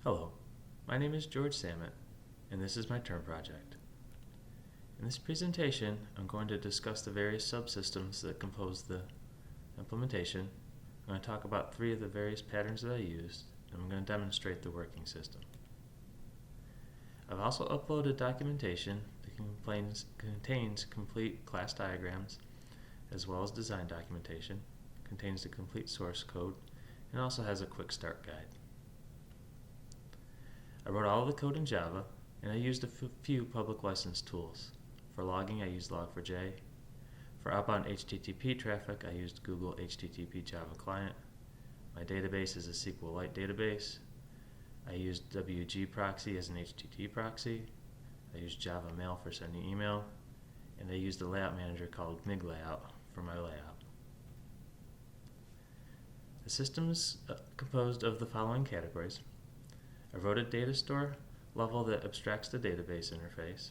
Hello, my name is George Samet, and this is my term project. In this presentation, I'm going to discuss the various subsystems that compose the implementation. I'm going to talk about 3 of the various patterns that I used, and I'm going to demonstrate the working system. I've also uploaded documentation that contains complete class diagrams, as well as design documentation, contains the complete source code, and also has a quick start guide. I wrote all of the code in Java, and I used a few public license tools. For logging, I used Log4j. For outbound HTTP traffic, I used Google HTTP Java Client. My database is a SQLite database. I used WG Proxy as an HTTP proxy. I used Java Mail for sending email. And I used a layout manager called MIG Layout for my layout. The system is composed of the following categories. I wrote a data store level that abstracts the database interface.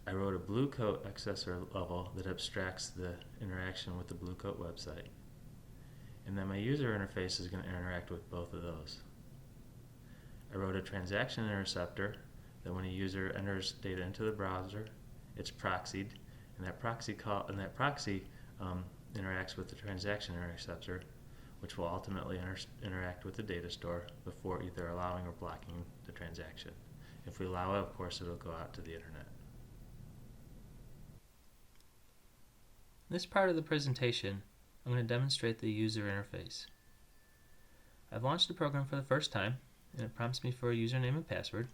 I wrote a Blue Coat accessor level that abstracts the interaction with the Blue Coat website. And then my user interface is going to interact with both of those. I wrote a transaction interceptor that when a user enters data into the browser, it's proxied, and that proxy interacts with the transaction interceptor, which will ultimately interact with the data store before either allowing or blocking the transaction. If we allow it, of course, it'll go out to the internet. In this part of the presentation, I'm going to demonstrate the user interface. I've launched the program for the first time, and it prompts me for a username and password,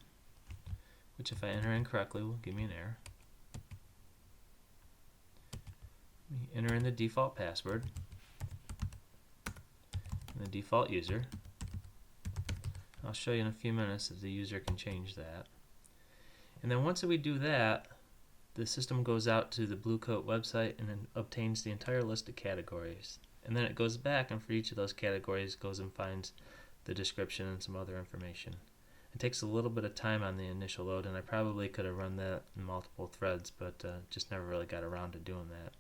which if I enter incorrectly will give me an error. Let me enter in the default password and the default user. I'll show you in a few minutes that the user can change that. And then once we do that, the system goes out to the Blue Coat website and then obtains the entire list of categories. And then it goes back and for each of those categories goes and finds the description and some other information. It takes a little bit of time on the initial load, and I probably could have run that in multiple threads, but just never really got around to doing that.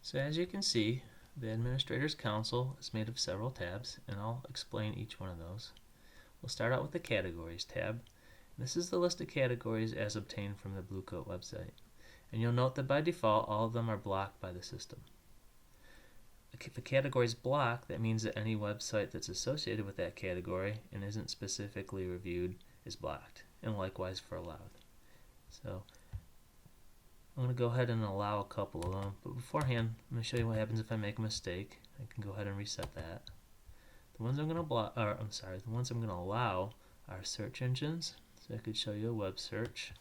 So as you can see, the Administrator's Console is made of several tabs, and I'll explain each one of those. We'll start out with the Categories tab. This is the list of categories as obtained from the Blue Coat website. And you'll note that by default, all of them are blocked by the system. If a category is blocked, that means that any website that's associated with that category and isn't specifically reviewed is blocked, and likewise for allowed. So I'm going to go ahead and allow a couple of them, but beforehand, I'm going to show you what happens if I make a mistake. I can go ahead and reset that. The ones I'm going to allow are search engines, so I could show you a web search.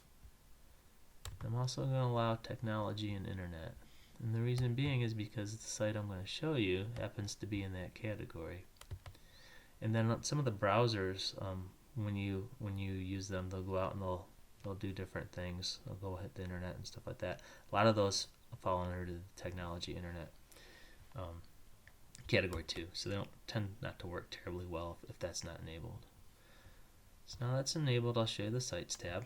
I'm also going to allow technology and internet. And the reason being is because the site I'm going to show you happens to be in that category. And then some of the browsers, when you use them, they'll go out and they'll do different things. They'll go hit the internet and stuff like that. A lot of those fall under the technology internet category too, so they don't tend not to work terribly well if that's not enabled. So now that's enabled, I'll show you the Sites tab.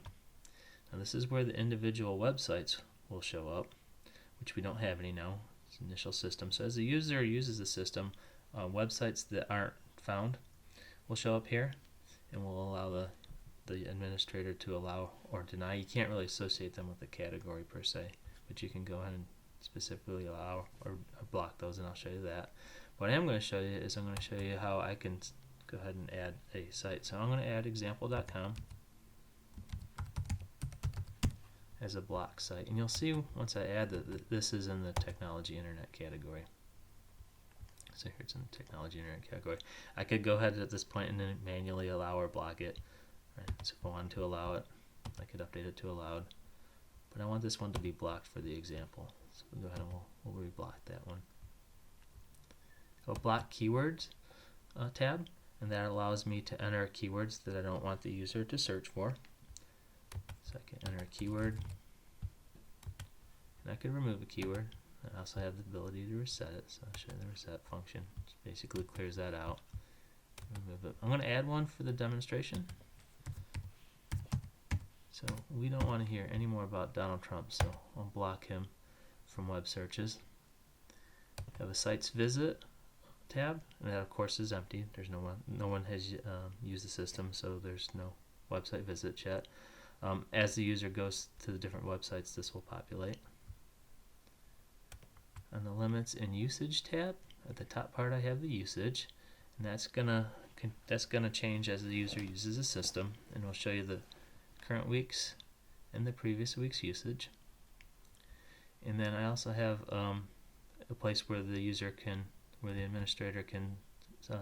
Now this is where the individual websites will show up, which we don't have any now. It's initial system. So as the user uses the system, websites that aren't found will show up here, and we'll allow the administrator to allow or deny. You can't really associate them with the category per se, but you can go ahead and specifically allow or block those, and I'll show you that. What I am going to show you is I'm going to show you how I can go ahead and add a site. So I'm going to add example.com as a block site, and you'll see once I add that this is in the technology internet category. So here it's in the technology internet category. I could go ahead at this point and then manually allow or block it. Right. So if I wanted to allow it, I could update it to allowed, but I want this one to be blocked for the example. So we'll go ahead and we'll reblock that one. Go block keywords tab, and that allows me to enter keywords that I don't want the user to search for. So I can enter a keyword, and I can remove a keyword. I also have the ability to reset it, so I'll show you the reset function. It basically clears that out. Remove it. I'm going to add one for the demonstration. So we don't want to hear any more about Donald Trump, so I'll block him from web searches. I have a Sites Visit tab, and that of course is empty. There's no one has used the system, so there's no website visits yet. As the user goes to the different websites, this will populate. On the Limits and Usage tab, at the top part I have the usage, and that's gonna change as the user uses the system, and we'll show you the current week's and the previous week's usage. And then I also have a place where the administrator can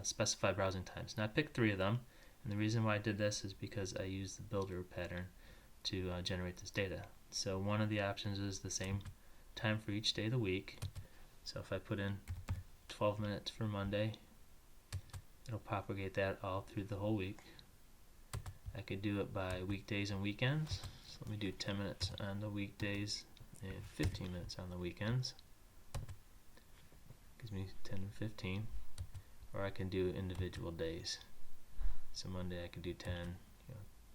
specify browsing times. Now I picked 3 of them, and the reason why I did this is because I used the builder pattern to generate this data. So one of the options is the same time for each day of the week. So if I put in 12 minutes for Monday, it'll propagate that all through the whole week. I could do it by weekdays and weekends. So let me do 10 minutes on the weekdays and 15 minutes on the weekends. Gives me 10 and 15. Or I can do individual days. So Monday I could do 10,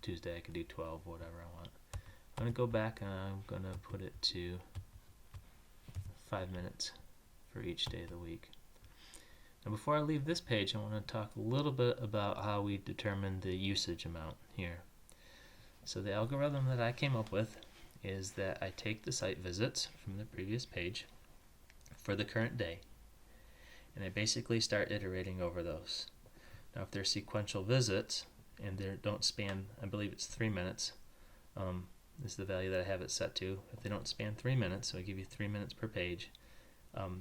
Tuesday I could do 12, whatever I want. I'm going to go back and I'm going to put it to 5 minutes for each day of the week. Now before I leave this page, I want to talk a little bit about how we determine the usage amount here. So the algorithm that I came up with is that I take the site visits from the previous page for the current day, and I basically start iterating over those. Now if they're sequential visits and they don't span, I believe it's 3 minutes, this is the value that I have it set to. If they don't span 3 minutes, so I give you 3 minutes per page,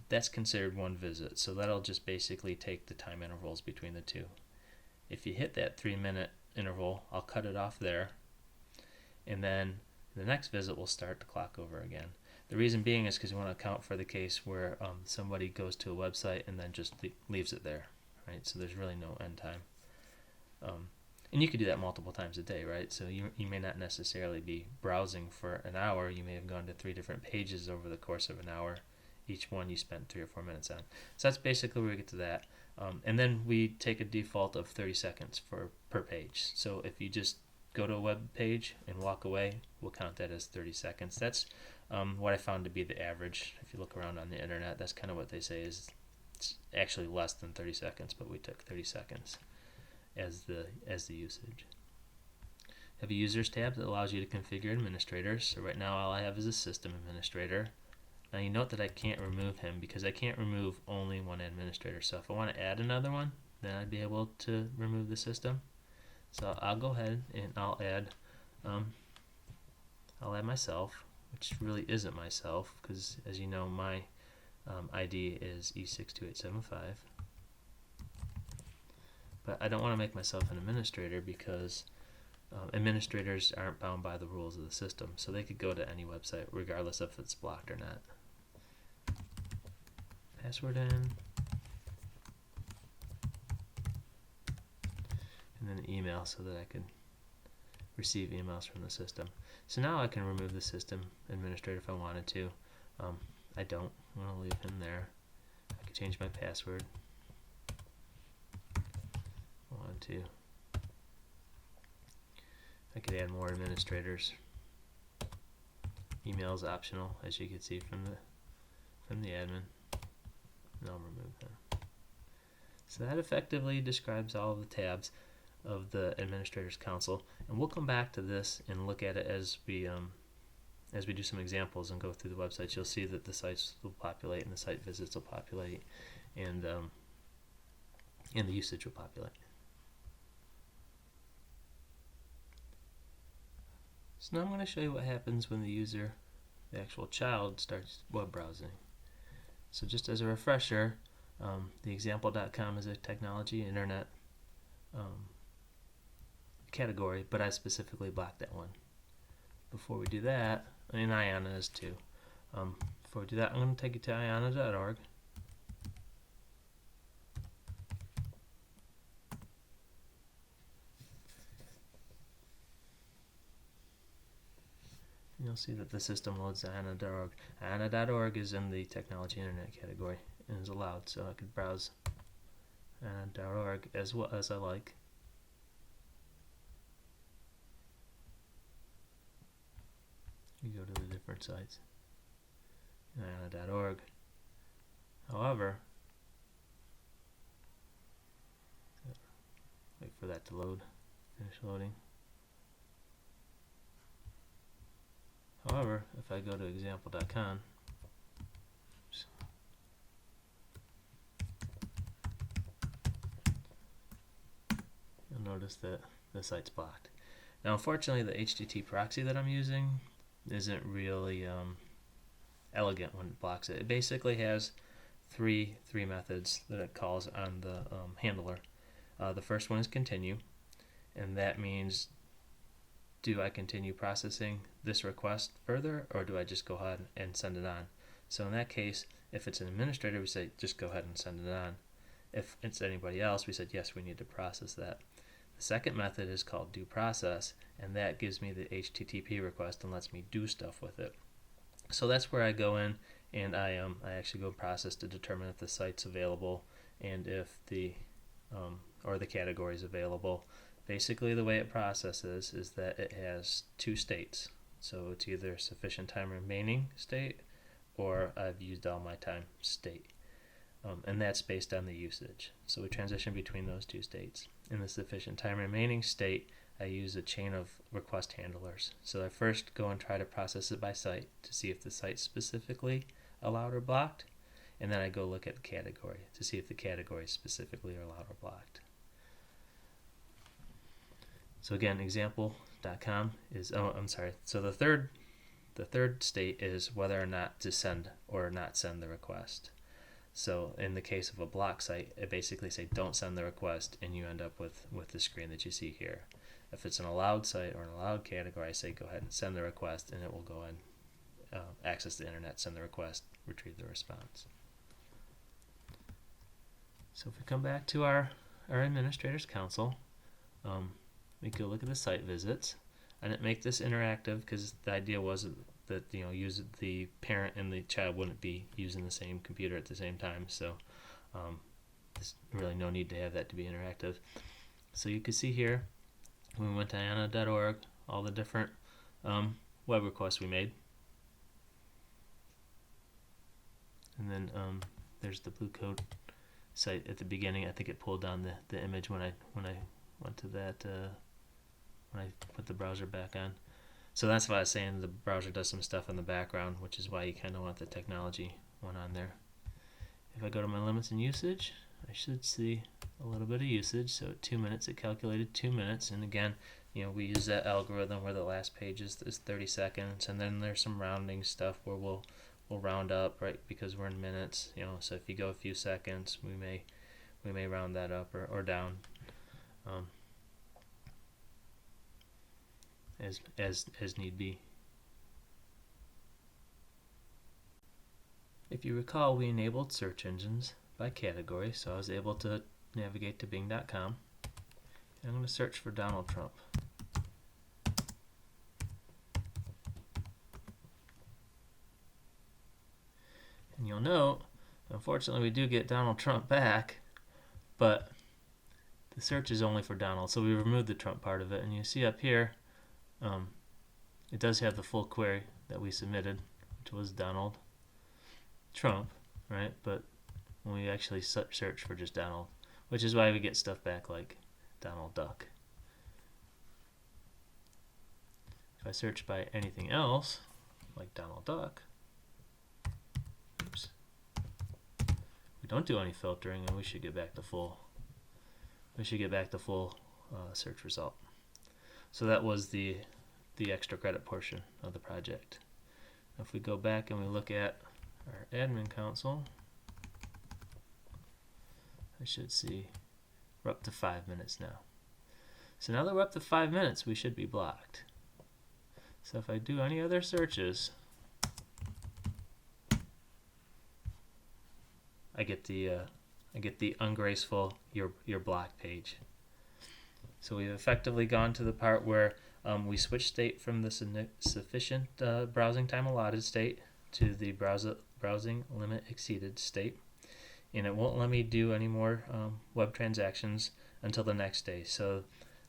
that's considered one visit. So that'll just basically take the time intervals between the two. If you hit that 3 minute interval, I'll cut it off there, and then the next visit will start the clock over again. The reason being is because we want to account for the case where somebody goes to a website and then just leaves it there, right? So there's really no end time. And you could do that multiple times a day, right? So you may not necessarily be browsing for an hour. You may have gone to 3 different pages over the course of an hour. Each one you spent 3 or 4 minutes on. So that's basically where we get to that. And then we take a default of 30 seconds per page. So if you just go to a web page and walk away, we'll count that as 30 seconds. That's what I found to be the average. If you look around on the internet, that's kind of what they say is it's actually less than 30 seconds, but we took 30 seconds as the usage. I have a users tab that allows you to configure administrators. So right now all I have is a system administrator. Now you note that I can't remove him because I can't remove only one administrator. So if I want to add another one, then I'd be able to remove the system. So I'll go ahead and I'll add myself, which really isn't myself because, as you know, my ID is E62875. But I don't want to make myself an administrator because administrators aren't bound by the rules of the system, so they could go to any website regardless if it's blocked or not. Password in, and then email so that I can receive emails from the system. So now I can remove the system administrator if I wanted to. I don't. I'm going to leave him there. I could change my password. I could add more administrators. Email is optional, as you can see from the admin. And I'll remove them. So that effectively describes all of the tabs of the Administrators Console, and we'll come back to this and look at it as we do some examples and go through the websites. You'll see that the sites will populate and the site visits will populate, and the usage will populate. So now I'm going to show you what happens when the actual child, starts web browsing. So just as a refresher, the example.com is a technology internet category, but I specifically blocked that one. Before we do that, and IANA is too. Before we do that, I'm going to take you to IANA.org. You'll see that the system loads IANA.org. IANA.org is in the technology internet category and is allowed, so I could browse IANA.org as well as I like. You go to the different sites. IANA.org. However, that to load. Finish loading. However, if I go to example.com, you'll notice that the site's blocked. Now, unfortunately, the HTTP proxy that I'm using isn't really elegant when it blocks it. It basically has three methods that it calls on the handler. The first one is continue, and that means, do I continue processing this request further, or do I just go ahead and send it on? So in that case, if it's an administrator, we say just go ahead and send it on. If it's anybody else, we said yes, we need to process that. The second method is called do process, and that gives me the HTTP request and lets me do stuff with it. So that's where I go in and I actually go process to determine if the site's available and if the or the category is available. Basically, the way it processes is that it has two states. So it's either sufficient time remaining state or I've used all my time state. And that's based on the usage. So we transition between those two states. In the sufficient time remaining state, I use a chain of request handlers. So I first go and try to process it by site to see if the site's specifically allowed or blocked. And then I go look at the category to see if the category is specifically allowed or blocked. So again, example.com is, so the third state is whether or not to send or not send the request. So in the case of a block site, it basically say don't send the request, and you end up with the screen that you see here. If it's an allowed site or an allowed category, I say go ahead and send the request, and it will go and access the internet, send the request, retrieve the response. So if we come back to our administrators council, we go look at the site visits. I didn't make this interactive because the idea was that the parent and the child wouldn't be using the same computer at the same time. So there's really no need to have that to be interactive. So you can see here, we went to IANA.org, all the different web requests we made. And then there's the Blue Coat site at the beginning. I think it pulled down the image when I went to that, when I put the browser back on. So that's why I was saying the browser does some stuff in the background, which is why you kind of want the technology one on there. If I go to my limits and usage, I should see a little bit of usage. So at 2 minutes, it calculated 2 minutes. And again, we use that algorithm where the last page is 30 seconds. And then there's some rounding stuff where we'll round up, right, because we're in minutes. So if you go a few seconds, we may round that up or down. As need be. If you recall, we enabled search engines by category, so I was able to navigate to Bing.com. I'm going to search for Donald Trump. And you'll note, unfortunately, we do get Donald Trump back, but the search is only for Donald, so we removed the Trump part of it. And you see up here, it does have the full query that we submitted, which was Donald Trump, right? But when we actually search for just Donald, which is why we get stuff back like Donald Duck. If I search by anything else, like Donald Duck, oops, we don't do any filtering, and we should get back the full. Search result. So that was the extra credit portion of the project. If we go back and we look at our admin console, I should see we're up to 5 minutes now. So now that we're up to 5 minutes, we should be blocked. So if I do any other searches, I get the ungraceful your blocked page. So we've effectively gone to the part where we switch state from the sufficient browsing time allotted state to the browsing limit exceeded state, and it won't let me do any more web transactions until the next day. So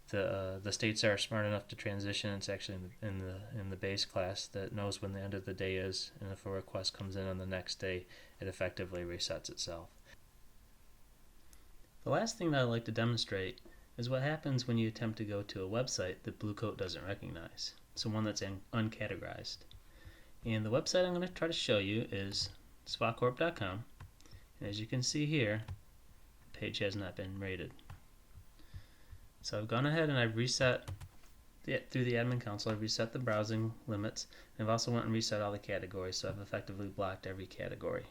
the states are smart enough to transition. It's actually in the base class that knows when the end of the day is, and if a request comes in on the next day, it effectively resets itself. The last thing that I'd like to demonstrate is what happens when you attempt to go to a website that Blue Coat doesn't recognize, so one that's uncategorized. And the website I'm going to try to show you is swacorp.com. And as you can see here, the page has not been rated. So I've gone ahead and I've reset, through the admin console, I've reset the browsing limits. And I've also went and reset all the categories, so I've effectively blocked every category.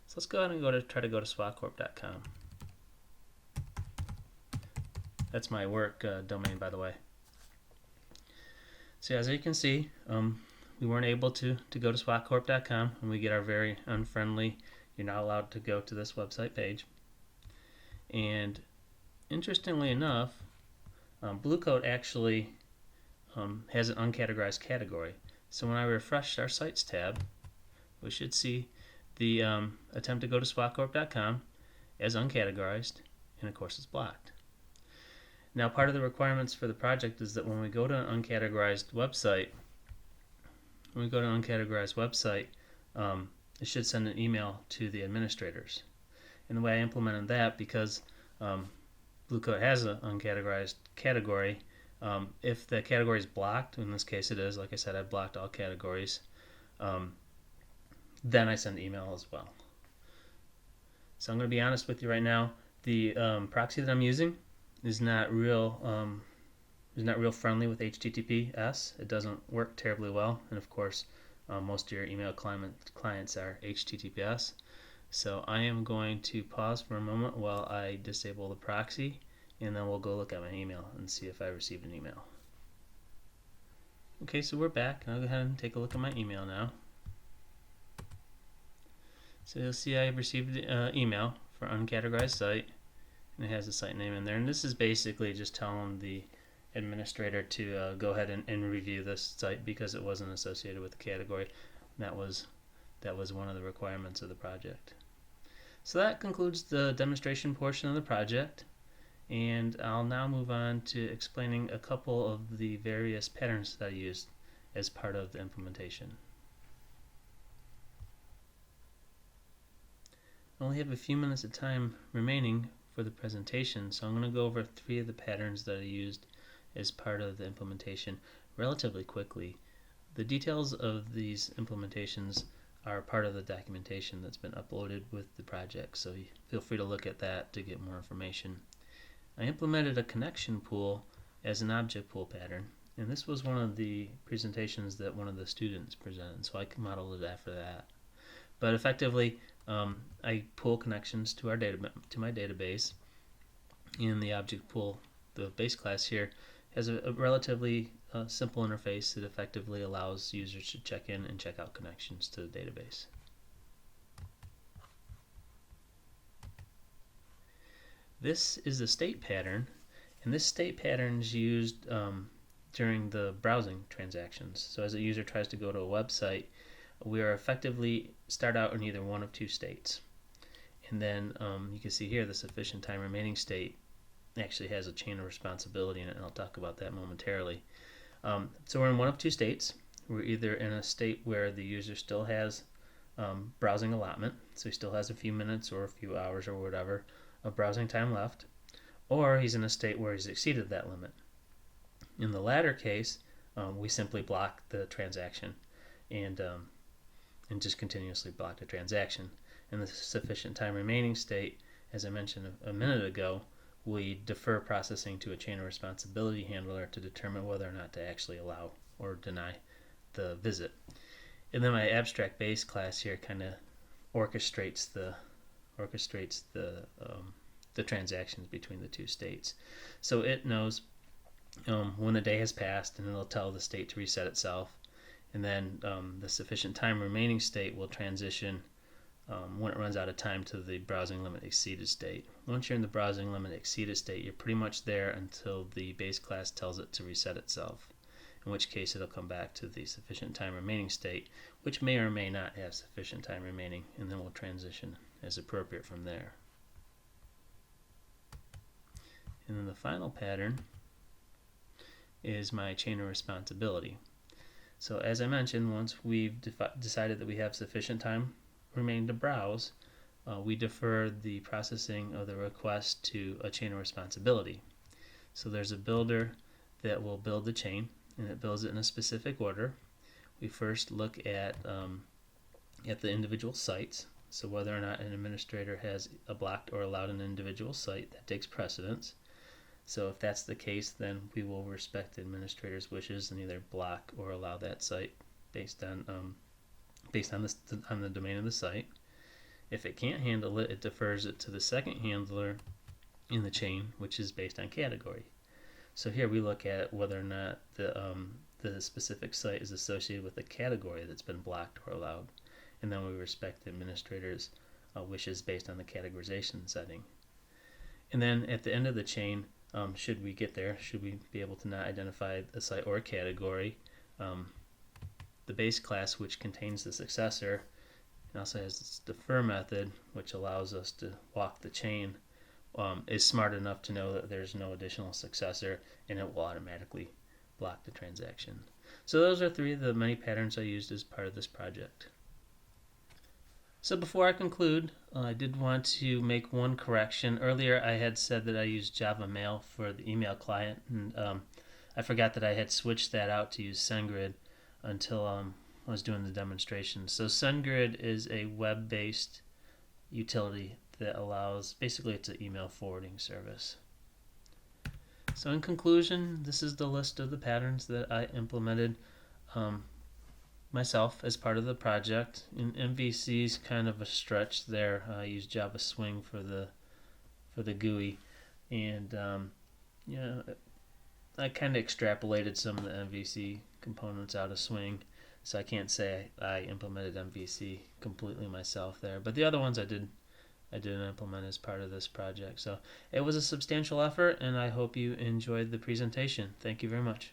So let's go ahead and try to go to swacorp.com. That's my work domain, by the way. So as you can see, we weren't able to go to swatcorp.com, and we get our very unfriendly, you're not allowed to go to this website page. And interestingly enough, Blue Coat actually has an uncategorized category. So when I refresh our Sites tab, we should see the attempt to go to swatcorp.com as uncategorized, and of course it's blocked. Now, part of the requirements for the project is that when we go to an uncategorized website, it should send an email to the administrators. And the way I implemented that, because Blue Coat has an uncategorized category, if the category is blocked, in this case it is, like I said, I blocked all categories, then I send email as well. So I'm going to be honest with you right now, the proxy that I'm using is not real friendly with HTTPS. It doesn't work terribly well, and of course most of your email clients are HTTPS. So I am going to pause for a moment while I disable the proxy, and then we'll go look at my email and see if I received an email. Okay, so we're back. I'll go ahead and take a look at my email now. So you'll see I received an email for uncategorized site, and it has the site name in there. And this is basically just telling the administrator to go ahead and review this site because it wasn't associated with the category. That was one of the requirements of the project. So that concludes the demonstration portion of the project, and I'll now move on to explaining a couple of the various patterns that I used as part of the implementation. I only have a few minutes of time remaining for the presentation, so I'm going to go over 3 of the patterns that I used as part of the implementation relatively quickly. The details of these implementations are part of the documentation that's been uploaded with the project, so feel free to look at that to get more information. I implemented a connection pool as an object pool pattern, and this was one of the presentations that one of the students presented, so I modeled it after that. But effectively, I pull connections to my database, and the object pool, the base class here, has a relatively simple interface that effectively allows users to check in and check out connections to the database. This is the state pattern, and this state pattern is used during the browsing transactions. So as a user tries to go to a website, we are effectively start out in either one of 2 states. And then you can see here the sufficient time remaining state actually has a chain of responsibility in it, and I'll talk about that momentarily. So we're in one of 2 states. We're either in a state where the user still has browsing allotment, so he still has a few minutes or a few hours or whatever of browsing time left, or he's in a state where he's exceeded that limit. In the latter case, we simply block the transaction and just continuously block the transaction. In the sufficient time remaining state, as I mentioned a minute ago, we defer processing to a chain of responsibility handler to determine whether or not to actually allow or deny the visit. And then my abstract base class here kind of orchestrates the transactions between the 2 states. So it knows when the day has passed, and it'll tell the state to reset itself. And then the sufficient time remaining state will transition when it runs out of time to the browsing limit exceeded state. Once you're in the browsing limit exceeded state, you're pretty much there until the base class tells it to reset itself, in which case it'll come back to the sufficient time remaining state, which may or may not have sufficient time remaining, and then we'll transition as appropriate from there. And then the final pattern is my chain of responsibility. So as I mentioned, once we've decided that we have sufficient time remaining to browse, we defer the processing of the request to a chain of responsibility. So there's a builder that will build the chain, and it builds it in a specific order. We first look at the individual sites. So whether or not an administrator has a blocked or allowed an individual site, that takes precedence. So if that's the case, then we will respect the administrator's wishes and either block or allow that site based on the domain of the site. If it can't handle it, it defers it to the second handler in the chain, which is based on category. So here we look at whether or not the specific site is associated with a category that's been blocked or allowed, and then we respect the administrator's wishes based on the categorization setting. And then at the end of the chain, should we get there, should we be able to not identify a site or a category, the base class, which contains the successor, and also has this defer method, which allows us to walk the chain, is smart enough to know that there's no additional successor, and it will automatically block the transaction. So those are 3 of the many patterns I used as part of this project. So before I conclude, I did want to make one correction. Earlier I had said that I used Java Mail for the email client, and I forgot that I had switched that out to use SendGrid until I was doing the demonstration. So SendGrid is a web-based utility that allows, basically it's an email forwarding service. So in conclusion, this is the list of the patterns that I implemented myself as part of the project. In MVC is kind of a stretch there. I used Java Swing for the GUI, and I kind of extrapolated some of the MVC components out of Swing, so I can't say I implemented MVC completely myself there. But the other ones I did implement as part of this project. So it was a substantial effort, and I hope you enjoyed the presentation. Thank you very much.